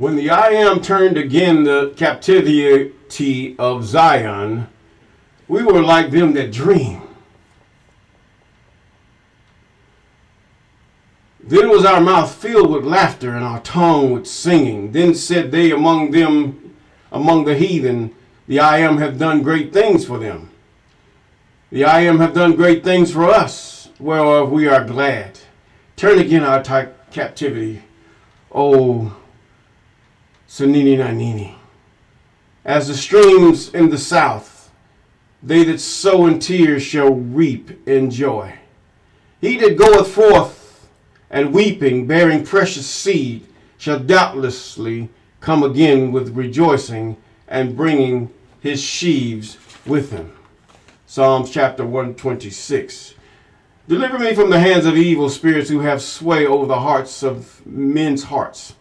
When the I am turned again the captivity of Zion, we were like them that dream. Then was our mouth filled with laughter and our tongue with singing. Then said they among the heathen, the I am have done great things for them. The I am have done great things for us, whereof we are glad. Turn again our captivity, O Sanini Nanini. As the streams in the south, they that sow in tears shall reap in joy. He that goeth forth and weeping, bearing precious seed, shall doubtlessly come again with rejoicing and bringing his sheaves with him. Psalms chapter 126. Deliver me from the hands of evil spirits who have sway over the hearts of men's hearts,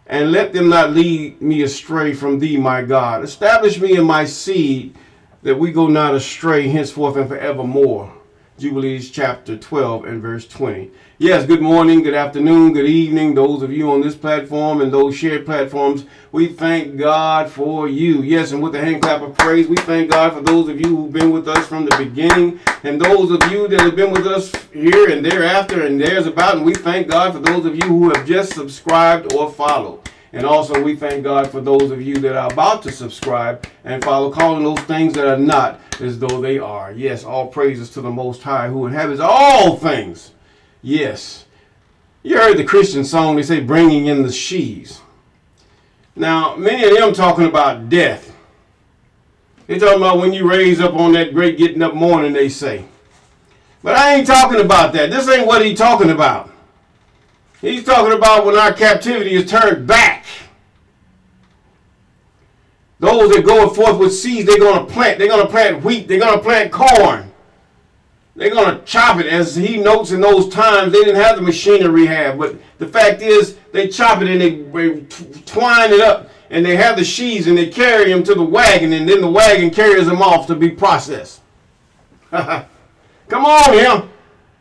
and let them not lead me astray from thee, my God. Establish me in my seed, that we go not astray henceforth and forevermore. Jubilees chapter 12 and verse 20. Yes, good morning, good afternoon, good evening, those of you on this platform and those shared platforms. We thank God for you. Yes, and with a hand clap of praise, we thank God for those of you who've been with us from the beginning, and those of you that have been with us here and thereafter and there's about. And we thank God for those of you who have just subscribed or followed. And also we thank God for those of you that are about to subscribe and follow, calling those things that are not as though they are. Yes, all praises to the Most High, who inhabits all things. Yes. You heard the Christian song, they say, bringing in the sheaves. Now, many of them talking about death. They're talking about when you raise up on that great getting up morning, they say. But I ain't talking about that. This ain't what he's talking about. He's talking about when our captivity is turned back. Those that go forth with seeds, they're going to plant. They're going to plant wheat. They're going to plant corn. They're going to chop it. As he notes, in those times, they didn't have the machinery have. But the fact is, they chop it and they twine it up. And they have the sheaves and they carry them to the wagon. And then the wagon carries them off to be processed. Come on here.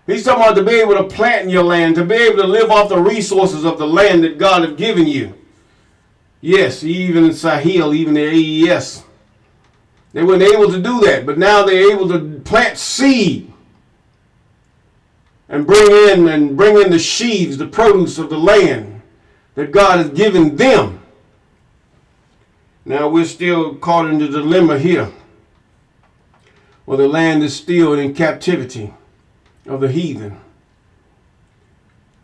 He's talking about to be able to plant in your land, to be able to live off the resources of the land that God has given you. Yes, even in Sahel, even the AES, they weren't able to do that, but now they're able to plant seed and bring in the sheaves, the produce of the land that God has given them. Now we're still caught in the dilemma here, where the land is still in captivity of the heathen,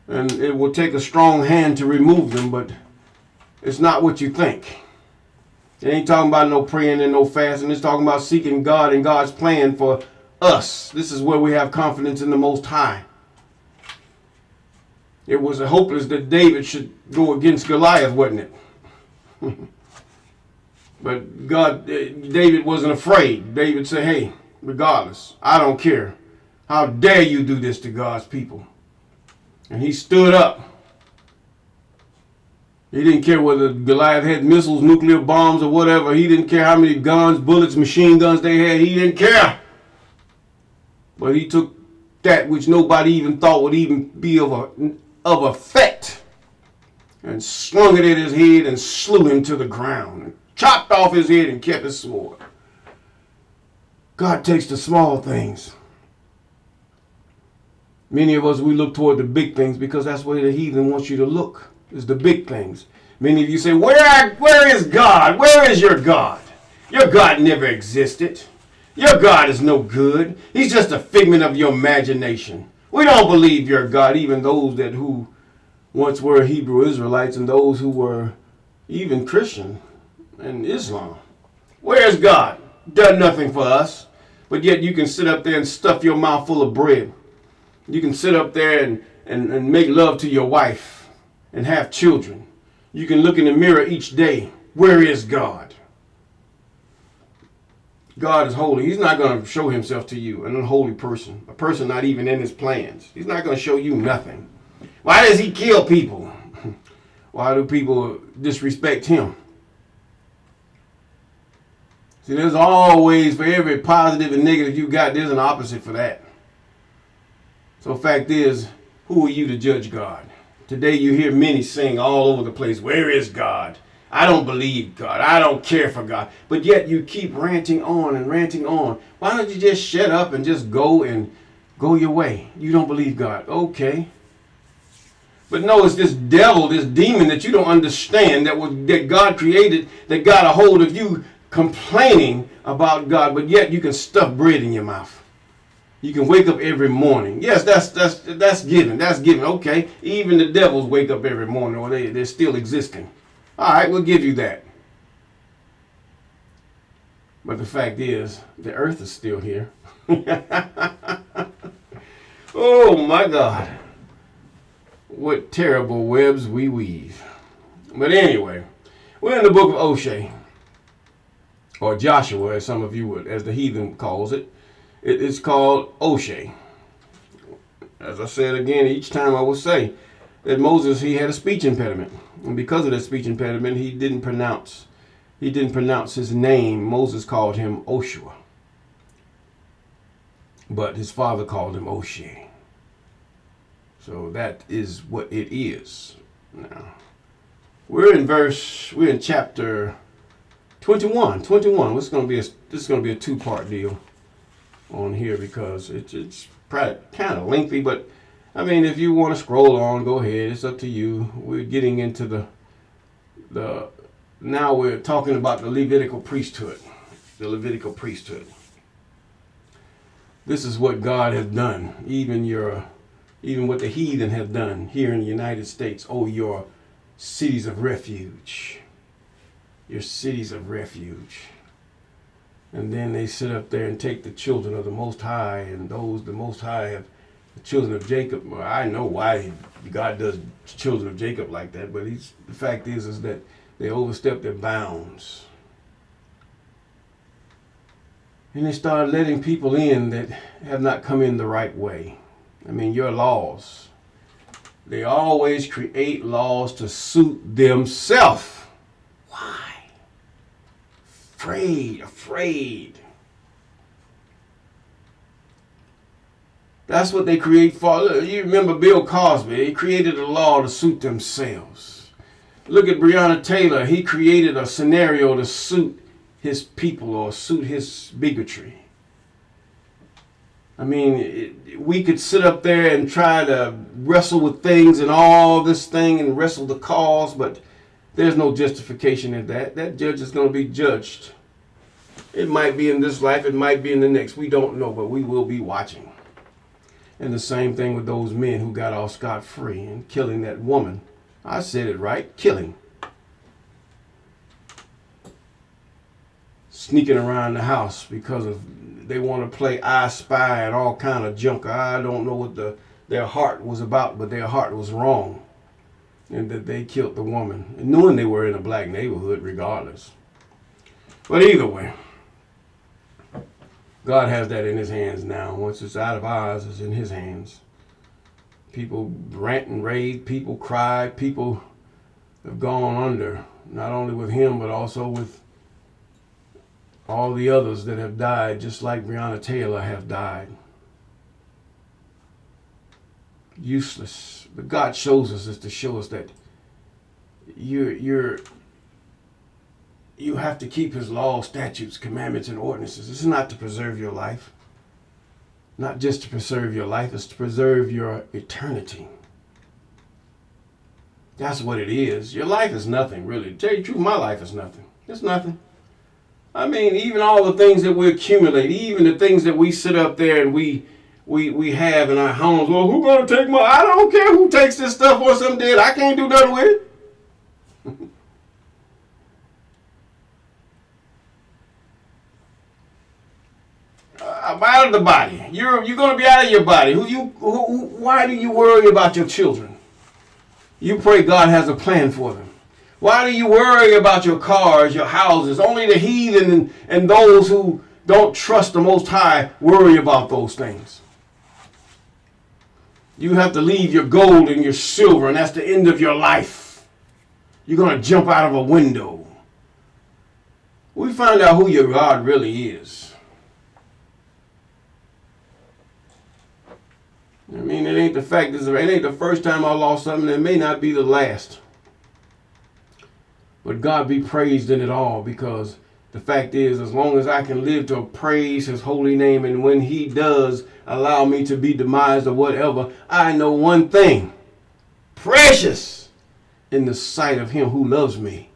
and it will take a strong hand to remove them, but it's not what you think. It ain't talking about no praying and no fasting. It's talking about seeking God and God's plan for us. This is where we have confidence in the Most High. It was hopeless that David should go against Goliath, wasn't it? But David wasn't afraid. David said, hey, regardless, I don't care. How dare you do this to God's people? And he stood up. He didn't care whether Goliath had missiles, nuclear bombs, or whatever. He didn't care how many guns, bullets, machine guns they had. He didn't care. But he took that which nobody even thought would even be of effect, and slung it at his head and slew him to the ground, and chopped off his head and kept his sword. God takes the small things. Many of us, we look toward the big things because that's where the heathen wants you to look, is the big things. Many of you say, where is God? Where is your God? Your God never existed. Your God is no good. He's just a figment of your imagination. We don't believe your God, even those who once were Hebrew Israelites and those who were even Christian and Islam. Where's God? Done nothing for us. But yet you can sit up there and stuff your mouth full of bread. You can sit up there and make love to your wife and have children. You can look in the mirror each day. Where is God? God is holy. He's not going to show himself to you, an unholy person, a person not even in his plans. He's not going to show you nothing. Why does he kill people? Why do people disrespect him? See, there's always, for every positive and negative you got, there's an opposite for that. So the fact is, who are you to judge God? Today you hear many sing all over the place, where is God? I don't believe God. I don't care for God. But yet you keep ranting on and ranting on. Why don't you just shut up and just go your way? You don't believe God. Okay. But no, it's this devil, this demon that you don't understand that God created, that got a hold of you complaining about God, but yet you can stuff bread in your mouth. You can wake up every morning. Yes, that's given. That's given. Okay. Even the devils wake up every morning, or they're still existing. All right, we'll give you that. But the fact is, the earth is still here. Oh my God. What terrible webs we weave. But anyway, we're in the book of Oshea, or Joshua, as some of you would, as the heathen calls it. It's called Oshea. As I said again, each time I will say that Moses, he had a speech impediment. And because of that speech impediment, he didn't pronounce his name. Moses called him Oshua. But his father called him Oshea. So that is what it is. Now, we're in chapter 21. 21. This is going to be a two-part deal on here because it's kind of lengthy, but I mean, if you want to scroll on, go ahead. It's up to you. We're getting into now we're talking about the Levitical priesthood. The Levitical priesthood. This is what God has done. Even what the heathen have done here in the United States. Oh, your cities of refuge. Your cities of refuge. And then they sit up there and take the children of the Most High, and those the Most High have, the children of Jacob. Well, I know why God does children of Jacob like that, but the fact is that they overstep their bounds. And they start letting people in that have not come in the right way. I mean, your laws. They always create laws to suit themselves. Why? Afraid. That's what they create for. You remember Bill Cosby. He created a law to suit themselves. Look at Breonna Taylor. He created a scenario to suit his people or suit his bigotry. I mean, we could sit up there and try to wrestle with things and all this thing and wrestle the cause, but there's no justification in that. That judge is going to be judged. It might be in this life, it might be in the next. We don't know, but we will be watching. And the same thing with those men who got off scot-free and killing that woman. I said it right, killing. Sneaking around the house because they want to play I Spy and all kind of junk. I don't know what their heart was about, but their heart was wrong. And that they killed the woman, knowing they were in a black neighborhood regardless. But either way, God has that in his hands now. Once it's out of ours, it's in his hands. People rant and rave, people cry, people have gone under, not only with him, but also with all the others that have died, just like Breonna Taylor have died. Useless. But God shows us this to show us that you have to keep his laws, statutes, commandments, and ordinances. This is not to preserve your life. Not just to preserve your life, it's to preserve your eternity. That's what it is. Your life is nothing, really. To tell you the truth, my life is nothing. It's nothing. I mean, even all the things that we accumulate, even the things that we sit up there and we have in our homes. Well, who's going to take my... I don't care who takes this stuff once I'm dead. I can't do nothing with it. I'm out of the body. You're going to be out of your body. Why do you worry about your children? You pray God has a plan for them. Why do you worry about your cars, your houses? Only the heathen and those who don't trust the Most High worry about those things. You have to leave your gold and your silver, and that's the end of your life. You're going to jump out of a window. We find out who your God really is. I mean, it ain't the fact, it ain't the first time I lost something. It may not be the last. But God be praised in it all, because the fact is, as long as I can live to praise his holy name, and when he does allow me to be demised or whatever, I know one thing: precious in the sight of him who loves me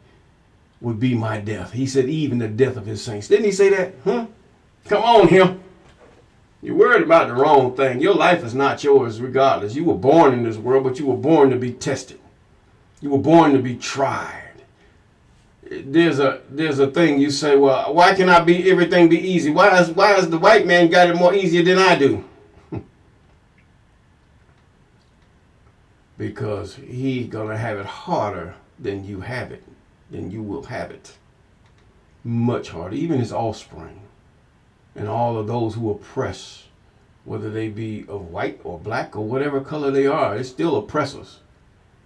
would be my death. He said, even the death of his saints. Didn't he say that? Huh? Come on, him. You're worried about the wrong thing. Your life is not yours regardless. You were born in this world, but you were born to be tested. You were born to be tried. There's a thing you say, well, why can everything be easy? Why has the white man got it more easier than I do? Because he's gonna have it harder than you have it, than you will have it. Much harder. Even his offspring and all of those who oppress, whether they be of white or black or whatever color they are, it's still oppressors.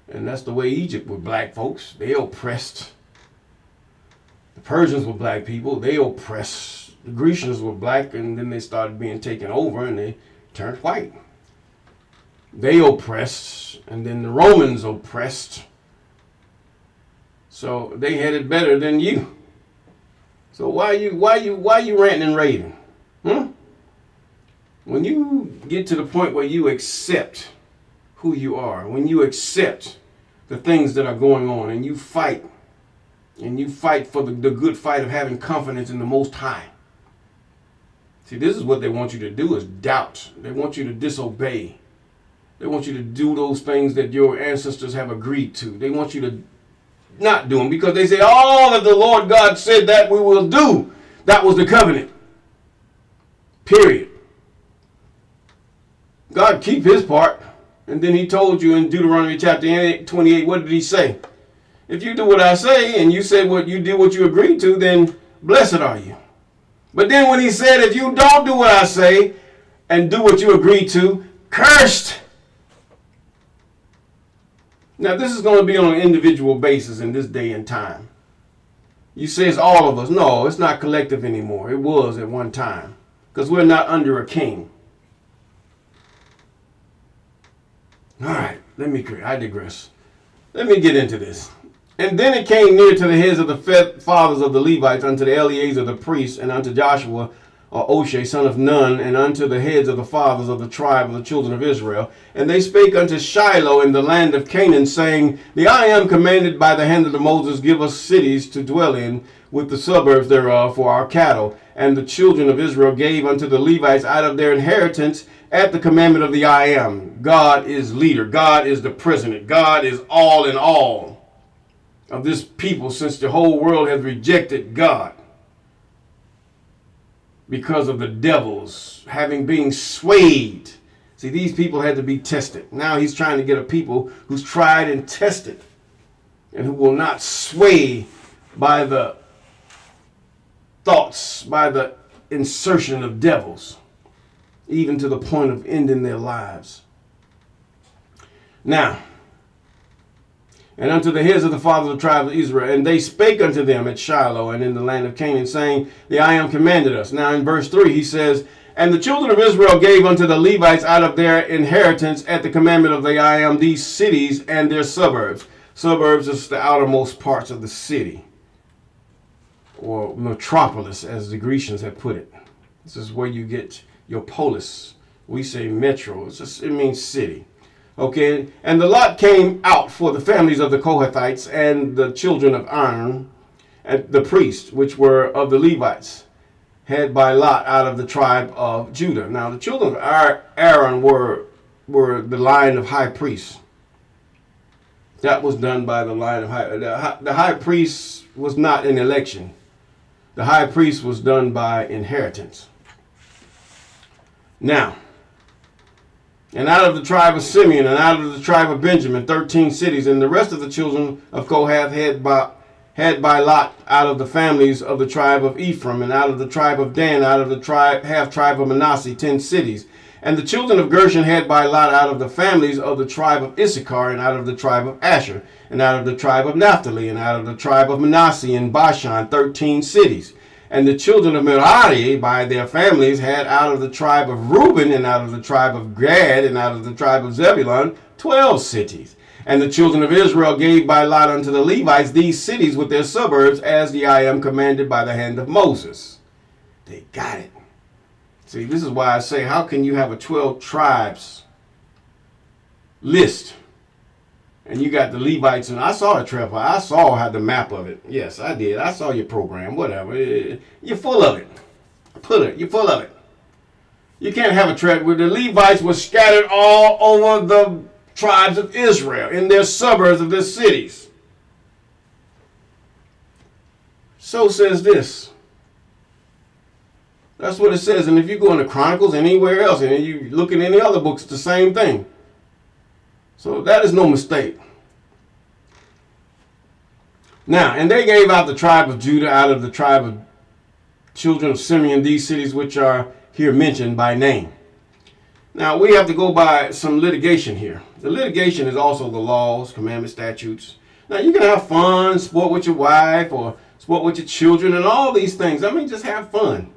And that's the way Egypt were black folks. They oppressed. The Persians were black people. They oppressed. The Grecians were black, and then they started being taken over, and they turned white. They oppressed, and then the Romans oppressed. So they had it better than you. So why you ranting and raving? When you get to the point where you accept who you are, when you accept the things that are going on, and you fight for the good fight of having confidence in the Most High. See, this is what they want you to do, is doubt. They want you to disobey. They want you to do those things that your ancestors have agreed to. They want you to not do them, because they say, all that the Lord God said that we will do. That was the covenant. Period. God keep his part. And then he told you in Deuteronomy chapter 28, what did he say? If you do what I say, and you say what you did, what you agreed to, then blessed are you. But then when he said, if you don't do what I say and do what you agreed to, cursed. Now, this is going to be on an individual basis in this day and time. You say it's all of us. No, it's not collective anymore. It was at one time, because we're not under a king. All right, I digress. Let me get into this. And then it came near to the heads of the fathers of the Levites, unto the Eleazar the priest, and unto Joshua or Oshea, son of Nun, and unto the heads of the fathers of the tribe of the children of Israel. And they spake unto Shiloh in the land of Canaan, saying, the I am commanded by the hand of the Moses, give us cities to dwell in, with the suburbs thereof for our cattle. And the children of Israel gave unto the Levites out of their inheritance at the commandment of the I am. God is leader. God is the president. God is all in all of this people, since the whole world has rejected God because of the devils having been swayed. See, these people had to be tested. Now he's trying to get a people who's tried and tested and who will not sway by the thoughts, by the insertion of devils, even to the point of ending their lives. Now, and unto the heads of the fathers of the tribe of Israel, and they spake unto them at Shiloh and in the land of Canaan, saying, the I am commanded us. Now in verse 3 he says, and the children of Israel gave unto the Levites out of their inheritance at the commandment of the I am these cities and their suburbs. Suburbs is the outermost parts of the city, or metropolis, as the Grecians have put it. This is where you get your polis. We say metro. It means city. Okay, and the lot came out for the families of the Kohathites and the children of Aaron, and the priests, which were of the Levites, had by lot out of the tribe of Judah. Now the children of Aaron were the line of high priests. That was done by the line of the high priest was not an election. The high priest was done by inheritance. Now, and out of the tribe of Simeon, and out of the tribe of Benjamin, 13 cities, and the rest of the children of Kohath had by lot out of the families of the tribe of Ephraim, and out of the tribe of Dan, out of the half tribe of Manasseh, 10 cities. And the children of Gershon had by lot out of the families of the tribe of Issachar, and out of the tribe of Asher, and out of the tribe of Naphtali, and out of the tribe of Manasseh and Bashan, 13 cities. And the children of Merari by their families had out of the tribe of Reuben and out of the tribe of Gad and out of the tribe of Zebulun 12 cities. And the children of Israel gave by lot unto the Levites these cities with their suburbs, as the I am commanded by the hand of Moses. They got it. See, this is why I say, how can you have a 12 tribes list? And you got the Levites, and I saw it, Trevor. I saw how the map of it. Yes, I did. I saw your program, whatever. You're full of it. You're full of it. You can't have a tribe where the Levites were scattered all over the tribes of Israel in their suburbs of their cities. So says this. That's what it says. And if you go into Chronicles, anywhere else, and you look in any other books, it's the same thing. So that is no mistake. Now, and they gave out the tribe of Judah out of the tribe of children of Simeon, these cities which are here mentioned by name. Now, we have to go by some litigation here. The litigation is also the laws, commandments, statutes. Now, you can have fun, sport with your wife, or sport with your children, and all these things. I mean, just have fun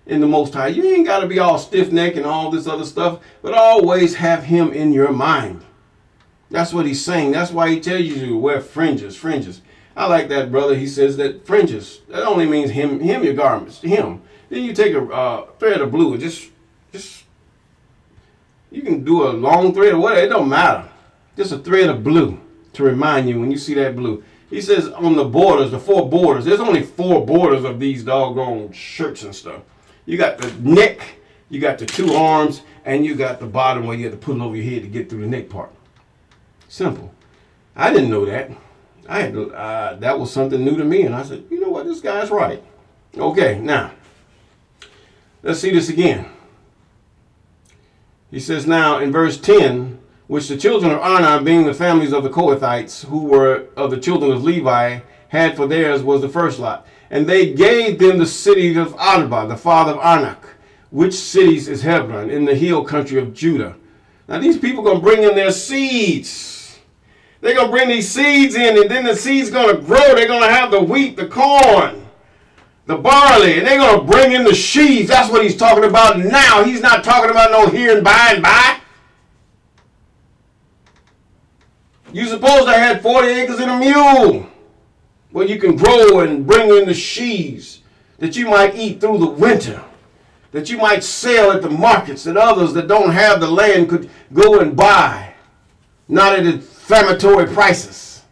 in the Most High. You ain't got to be all stiff-necked and all this other stuff, but always have him in your mind. That's what he's saying. That's why he tells you to wear fringes. I like that, brother. He says that fringes, that only means hem your garments, him. Then you take a thread of blue, just you can do a long thread or whatever, it don't matter. Just a thread of blue to remind you when you see that blue. He says on the borders, the 4 borders, there's only 4 borders of these doggone shirts and stuff. You got the neck, you got the 2 arms, and you got the bottom where you have to put it over your head to get through the neck part. Simple. I didn't know that. I had to, that was something new to me, and I said, you know what, this guy's right. Okay, now, let's see this again. He says now in verse 10, which the children of Anak, being the families of the Kohathites, who were of the children of Levi, had for theirs was the first lot. And they gave them the city of Arba, the father of Anak, which cities is Hebron, in the hill country of Judah. Now these people are going to bring in their seeds. They're going to bring these seeds in, and then the seeds going to grow. They're going to have the wheat, the corn, the barley, and they're going to bring in the sheaves. That's what he's talking about now. He's not talking about no here and by. You're supposed to have 40 acres and a mule where you can grow and bring in the sheaves that you might eat through the winter, that you might sell at the markets, that others that don't have the land could go and buy, not at inflammatory prices.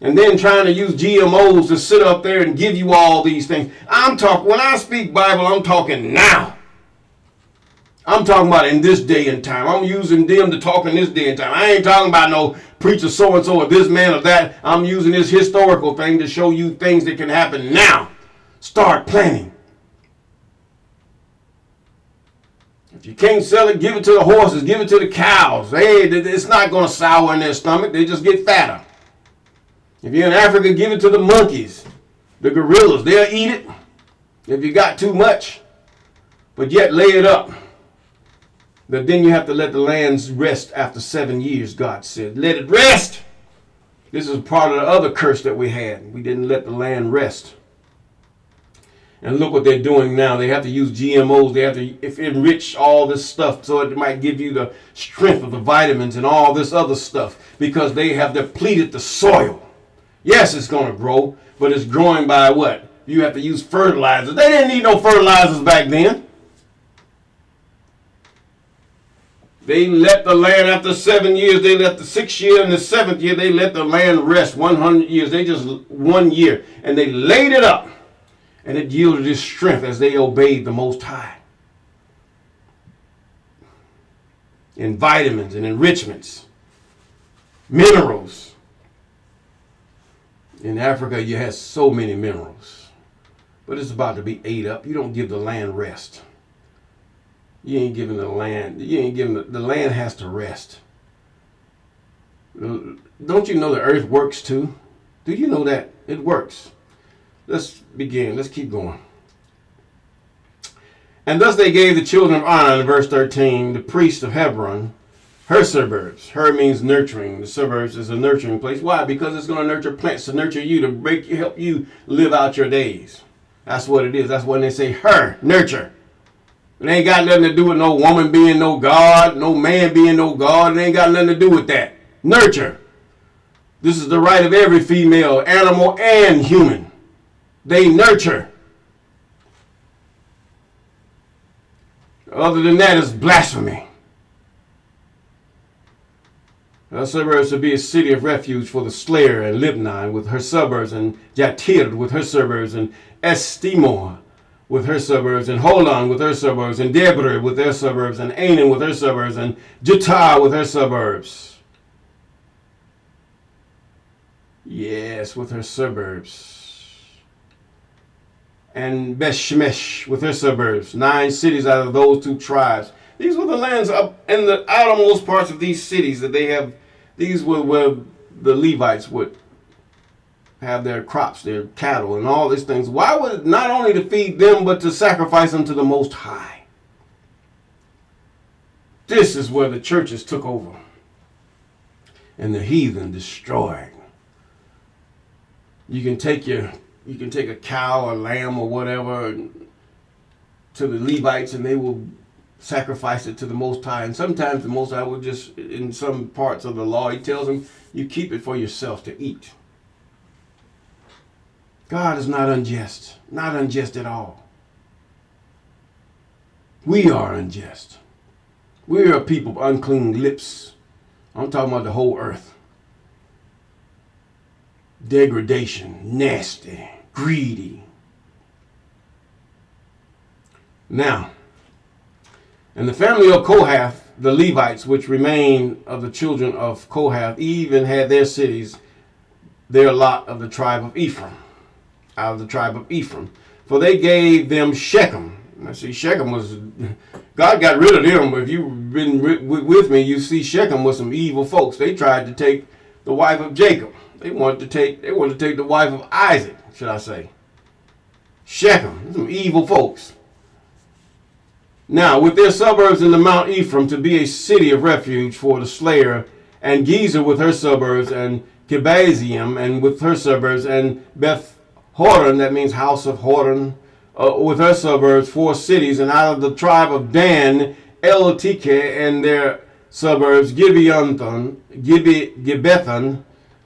And then trying to use GMOs to sit up there and give you all these things. When I speak Bible, I'm talking now. I'm talking about in this day and time. I'm using them to talk in this day and time. I ain't talking about no preacher so-and-so or this man or that. I'm using this historical thing to show you things that can happen now. Start planning. If you can't sell it, give it to the horses, give it to the cows. Hey, it's not going to sour in their stomach. They just get fatter. If you're in Africa, give it to the monkeys, the gorillas. They'll eat it if you got too much. But yet lay it up. But then you have to let the lands rest after 7 years, God said. Let it rest. This is part of the other curse that we had. We didn't let the land rest. And look what they're doing now. They have to use GMOs. They have to enrich all this stuff so it might give you the strength of the vitamins and all this other stuff because they have depleted the soil. Yes, it's going to grow, but it's growing by what? You have to use fertilizers. They didn't need no fertilizers back then. They let the land after 7 years. They let the 6th year and the 7th year, they let the land rest 100 years. They just 1 year. And they laid it up. And it yielded its strength as they obeyed the Most High. In vitamins and enrichments. Minerals. In Africa, you have so many minerals. But it's about to be ate up. You don't give the land rest. You ain't giving the land. The land has to rest. Don't you know the earth works too? Do you know that? It works. Let's begin. Let's keep going. And thus they gave the children of Anak, in verse 13, the priest of Hebron, her suburbs. Her means nurturing. The suburbs is a nurturing place. Why? Because it's going to nurture plants, to nurture you, to help you live out your days. That's what it is. That's when they say her, nurture. It ain't got nothing to do with no woman being no God, no man being no God. It ain't got nothing to do with that. Nurture. This is the right of every female, animal, and human. They nurture. Other than that, it's blasphemy. Her suburbs to be a city of refuge for the slayer, and Libnah with her suburbs, and Jatir with her suburbs, and Estimor with her suburbs, and Holon with her suburbs, and Deborah with their suburbs, and Anan with her suburbs, and Jutah with her suburbs. Yes, with her suburbs. And Beth-Shemesh with her suburbs. 9 cities out of those 2 tribes. These were the lands up in the outermost parts of these cities that they have. These were where the Levites would have their crops, their cattle, and all these things. Why was it not only to feed them, but to sacrifice them to the Most High? This is where the churches took over and the heathen destroyed. You can take a cow or lamb or whatever to the Levites, and they will sacrifice it to the Most High. And sometimes the Most High will just, in some parts of the law, he tells them, you keep it for yourself to eat. God is not unjust. Not unjust at all. We are unjust. We are a people of unclean lips. I'm talking about the whole earth. Degradation, nasty, greedy. Now, and the family of Kohath, the Levites, which remain of the children of Kohath, even had their cities, their lot of the tribe of Ephraim, out of the tribe of Ephraim. For they gave them Shechem. Now see, Shechem was, God got rid of them. If you've been with me, you see Shechem was some evil folks. They tried to take the wife of Jacob. They wanted to take the wife of Isaac, should I say. Shechem, some evil folks. Now, with their suburbs in the Mount Ephraim to be a city of refuge for the slayer, and Gezer with her suburbs, and Kebazium and with her suburbs, and Beth Horon, that means house of Horon, with her suburbs, 4 cities, and out of the tribe of Dan, El-Tikeh and their suburbs, Gibbethon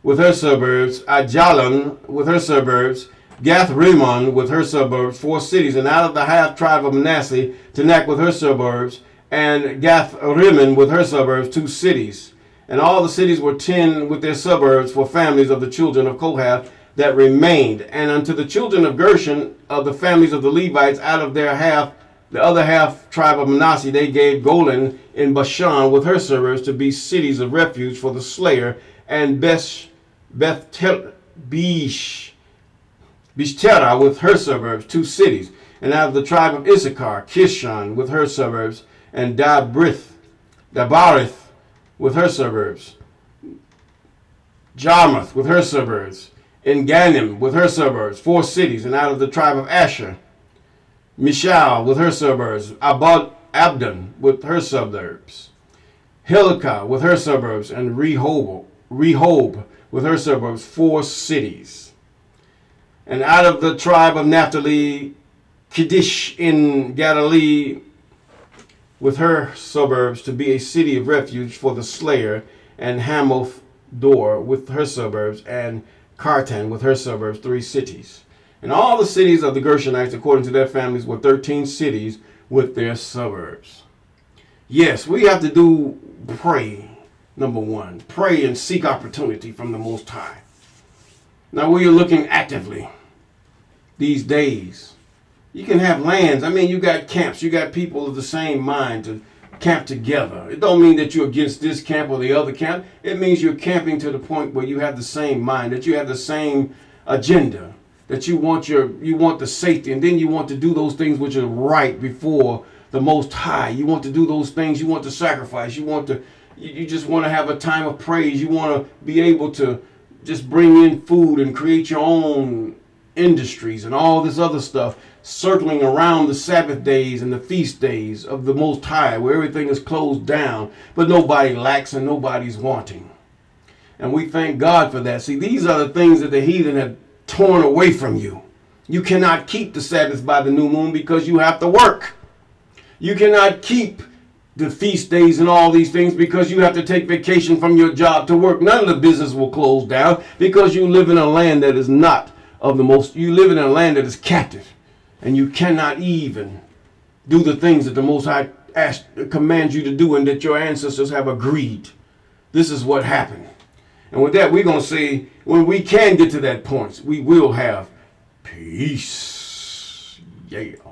with her suburbs, Ajalon with her suburbs, Gath-Rimmon with her suburbs, 4 cities, and out of the half tribe of Manasseh, Tanakh with her suburbs, and Gath-Rimmon with her suburbs, 2 cities. And all the cities were 10 with their suburbs for families of the children of Kohath that remained. And unto the children of Gershon of the families of the Levites out of their half, the other half tribe of Manasseh, they gave Golan in Bashan with her suburbs to be cities of refuge for the slayer, and Bishtera with her suburbs, 2 cities. And out of the tribe of Issachar, Kishon with her suburbs, and Dabarith with her suburbs, Jarmuth with her suburbs, Enganim with her suburbs, 4 cities. And out of the tribe of Asher, Mishal with her suburbs, Abdon with her suburbs, Hilkiah with her suburbs, and Rehob with her suburbs, 4 cities. And out of the tribe of Naphtali, Kedesh in Galilee with her suburbs to be a city of refuge for the slayer, and Hamoth Dor with her suburbs, and Kartan with her suburbs, 3 cities. And all the cities of the Gershonites, according to their families, were 13 cities with their suburbs. Yes, we have to pray, number 1. Pray and seek opportunity from the Most High. Now we are looking actively these days. You can have lands. I mean, you got camps. You got people of the same mind to camp together. It don't mean that you're against this camp or the other camp. It means you're camping to the point where you have the same mind, that you have the same agenda, that you want the safety, and then you want to do those things which are right before the Most High. You want to do those things. You want to sacrifice. You just want to have a time of praise. You want to be able to just bring in food and create your own industries and all this other stuff, circling around the Sabbath days and the feast days of the Most High, where everything is closed down, but nobody lacks and nobody's wanting. And we thank God for that. See, these are the things that the heathen have torn away from you. You cannot keep the Sabbath by the new moon because you have to work. You cannot keep the feast days and all these things because you have to take vacation from your job to work. None of the business will close down because you live in a land that is not of the most, you live in a land that is captive, and you cannot even do the things that the Most High commands you to do and that your ancestors have agreed. This is what happened. And with that, we're going to say, when we can get to that point, we will have peace. Yeah.